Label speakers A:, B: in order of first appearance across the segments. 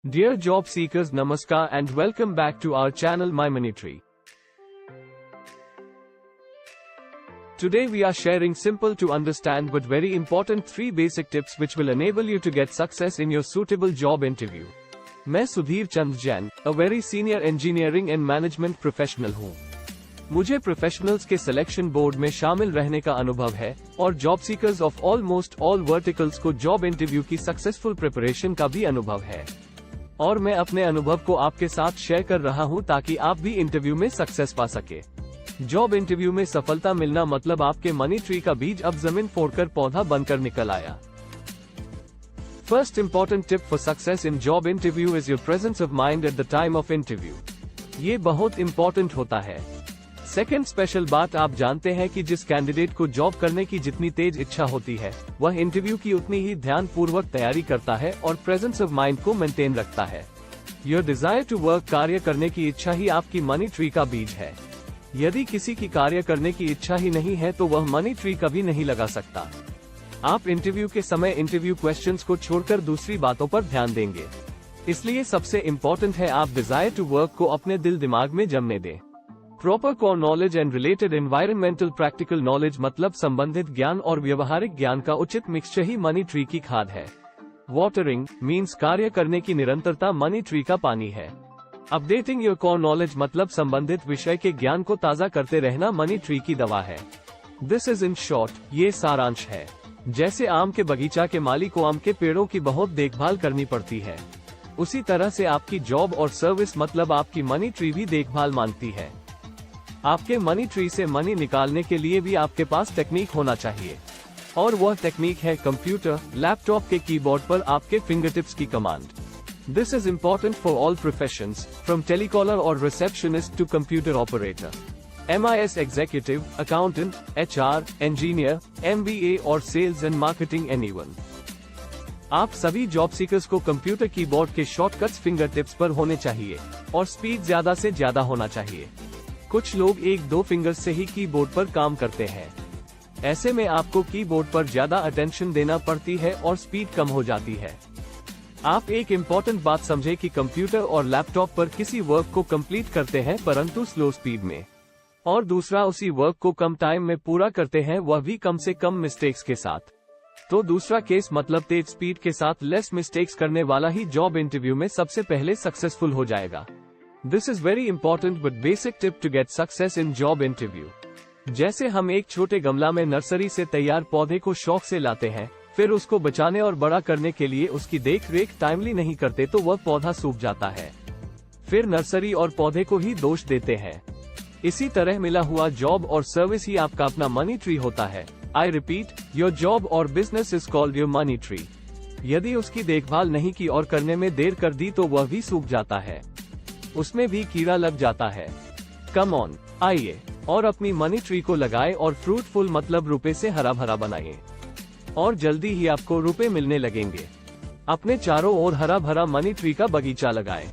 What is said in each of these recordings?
A: Dear job seekers, Namaskar and welcome back to our channel My Money Tree. Today we are sharing simple to understand but very important 3 basic tips which will enable you to get success in your suitable job interview. मैं Sudhir Chand Jain, a very senior engineering and management professional हूँ। मुझे professionals के selection board में शामिल रहने का अनुभव है और job seekers of almost all verticals को जॉब इंटरव्यू की सक्सेसफुल प्रिपरेशन का भी अनुभव है। और मैं अपने अनुभव को आपके साथ शेयर कर रहा हूं ताकि आप भी इंटरव्यू में सक्सेस पा सके। जॉब इंटरव्यू में सफलता मिलना मतलब आपके मनी ट्री का बीज अब जमीन फोड़कर पौधा बनकर निकल आया। First important tip for success in job interview is your presence of mind at the time of interview. ये बहुत इंपॉर्टेंट होता है। सेकेंड स्पेशल बात, आप जानते हैं कि जिस कैंडिडेट को जॉब करने की जितनी तेज इच्छा होती है वह इंटरव्यू की उतनी ही ध्यान पूर्वक तैयारी करता है और प्रेजेंस ऑफ माइंड को मेंटेन रखता है। योर डिजायर टू वर्क, कार्य करने की इच्छा ही आपकी मनी ट्री का बीज है। यदि किसी की कार्य करने की इच्छा ही नहीं है तो वह मनी ट्री कभी नहीं लगा सकता। आप इंटरव्यू के समय इंटरव्यू क्वेश्चंस को छोड़कर दूसरी बातों पर ध्यान देंगे। इसलिए सबसे इम्पोर्टेंट है आप डिजायर टू वर्क को अपने दिल दिमाग में जमने दें। Proper core knowledge and related environmental practical knowledge मतलब संबंधित ज्ञान और व्यवहारिक ज्ञान का उचित मिक्सचर ही मनी ट्री की खाद है। वाटरिंग मीन्स कार्य करने की निरंतरता मनी ट्री का पानी है। अपडेटिंग योर कोर नॉलेज मतलब संबंधित विषय के ज्ञान को ताज़ा करते रहना मनी ट्री की दवा है। दिस इज इन शॉर्ट, ये सारांश है। जैसे आम के बगीचा के माली को आम के पेड़ों की बहुत देखभाल करनी पड़ती है, उसी तरह से आपकी जॉब और सर्विस मतलब आपकी मनी ट्री भी देखभाल मांगती है। आपके मनी ट्री से मनी निकालने के लिए भी आपके पास टेक्निक होना चाहिए, और वह टेक्निक है कंप्यूटर, लैपटॉप के कीबोर्ड पर आपके फिंगरटिप्स की command. This is important for all professions, from telecaller और receptionist to computer operator, MIS executive, accountant, HR, engineer, MBA और सेल्स एंड मार्केटिंग, एनीवन। आप सभी जॉब सीकर्स को कंप्यूटर कीबोर्ड के शॉर्टकट्स फिंगरटिप्स पर होने चाहिए और स्पीड ज्यादा से ज्यादा होना चाहिए। कुछ लोग 1-2 फिंगर्स से ही कीबोर्ड पर काम करते हैं। ऐसे में आपको कीबोर्ड पर ज्यादा अटेंशन देना पड़ती है और स्पीड कम हो जाती है। आप एक इम्पॉर्टेंट बात समझे कि कंप्यूटर और लैपटॉप पर किसी वर्क को कंप्लीट करते हैं परंतु स्लो स्पीड में, और दूसरा उसी वर्क को कम टाइम में पूरा करते हैं, वह भी कम से कम मिस्टेक्स के साथ। तो दूसरा केस मतलब तेज स्पीड के साथ लेस मिस्टेक्स करने वाला ही जॉब इंटरव्यू में सबसे पहले सक्सेसफुल हो जाएगा। This is very important but basic tip to get success in job interview. जैसे हम एक छोटे गमला में नर्सरी से तैयार पौधे को शौक से लाते हैं, फिर उसको बचाने और बड़ा करने के लिए उसकी देख रेख टाइमली नहीं करते तो वह पौधा सूख जाता है। फिर नर्सरी और पौधे को ही दोष देते हैं। इसी तरह मिला हुआ जॉब और सर्विस ही आपका अपना मनी ट्री होता है। I repeat, your job or business is called your money tree. यदि उसकी देखभाल नहीं की और करने में देर कर दी तो वह भी सूख जाता है, उसमें भी कीड़ा लग जाता है। कम ऑन, आइए और अपनी मनी ट्री को लगाए और फ्रूटफुल मतलब रुपए से हरा भरा बनाइए, और जल्दी ही आपको रुपए मिलने लगेंगे। अपने चारों ओर हरा भरा मनी ट्री का बगीचा लगाएं।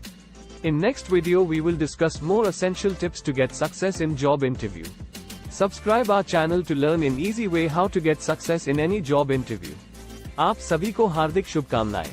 A: In next video we will discuss more essential tips to get success in job interview. Subscribe our channel to learn in easy way how to get success in any job interview. आप सभी को हार्दिक शुभकामनाएं।